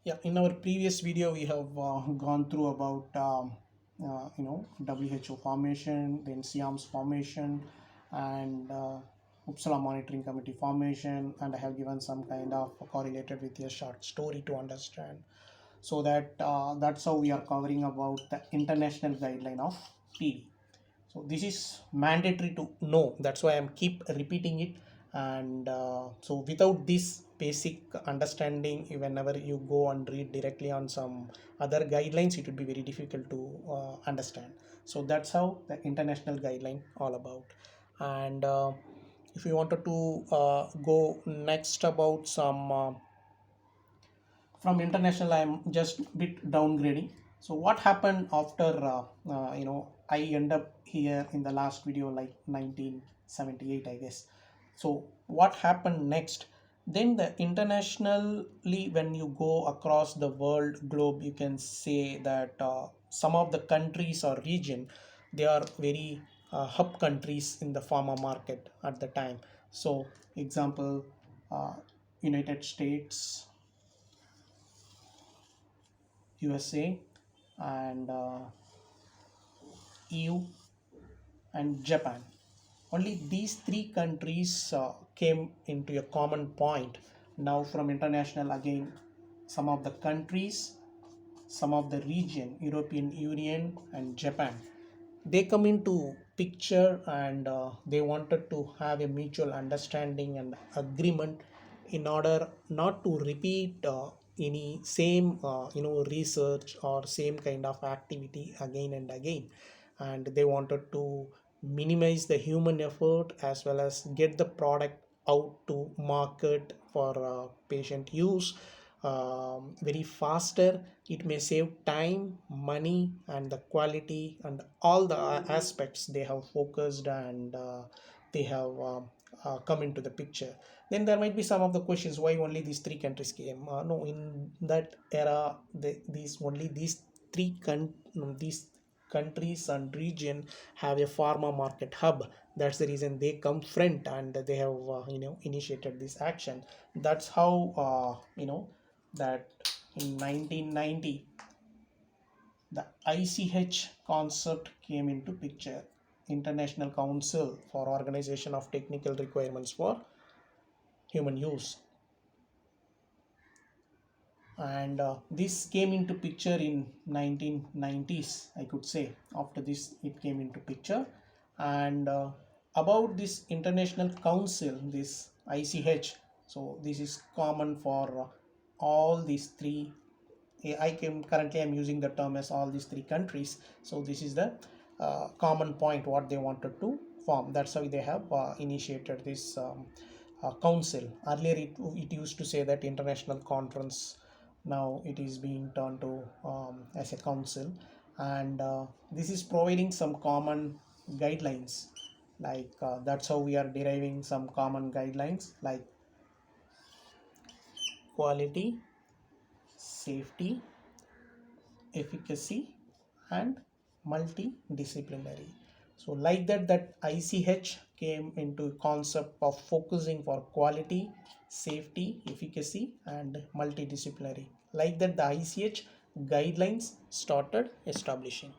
Yeah, in our previous video, we have gone through about WHO formation, then SIAM's formation, and Uppsala Monitoring Committee formation, and I have given some kind of correlated with a short story to understand. So that's how we are covering about the international guideline of PD. So this is mandatory to know. That's why I'm keep repeating it. And so without this basic understanding, whenever you go and read directly on some other guidelines, it would be very difficult to understand. So that's how the international guideline all about. And if you wanted to go next about some from international, I'm just bit downgrading. So what happened after I end up here in the last video like 1978, I guess. So what happened next? Then the internationally, when you go across the world globe, you can say that some of the countries or region, they are very hub countries in the pharma market at the time. So example, United States, USA, and EU, and Japan. Only these three countries came into a common point. Now, from international, again, some of the countries, some of the region, European Union and Japan, they come into picture, and they wanted to have a mutual understanding and agreement in order not to repeat any same research or same kind of activity again and again. And they wanted to minimize the human effort as well as get the product out to market for patient use very faster. It may save time, money, and the quality and all the aspects they have focused, and they have come into the picture. Then there might be some of the questions, why only these three countries came. No, in that era, these countries and region have a pharma market hub. That's the reason they come front, and they have initiated this action. That's how that in 1990 the ICH concept came into picture, International Council for Organization of Technical Requirements for Human Use. And this came into picture in 1990s, I could say. After this it came into picture. And about this international council, this ICH, so this is common for all these three. Currently I'm using the term as all these three countries. So this is the common point what they wanted to form. That's how they have initiated this council. Earlier it used to say that international conference. Now it is being turned to as a council. And this is providing some common guidelines, like that's how we are deriving some common guidelines like quality, safety, efficacy, and multidisciplinary. So like that ICH came into concept of focusing for quality, safety, efficacy, and multidisciplinary. Like that the ICH guidelines started establishing.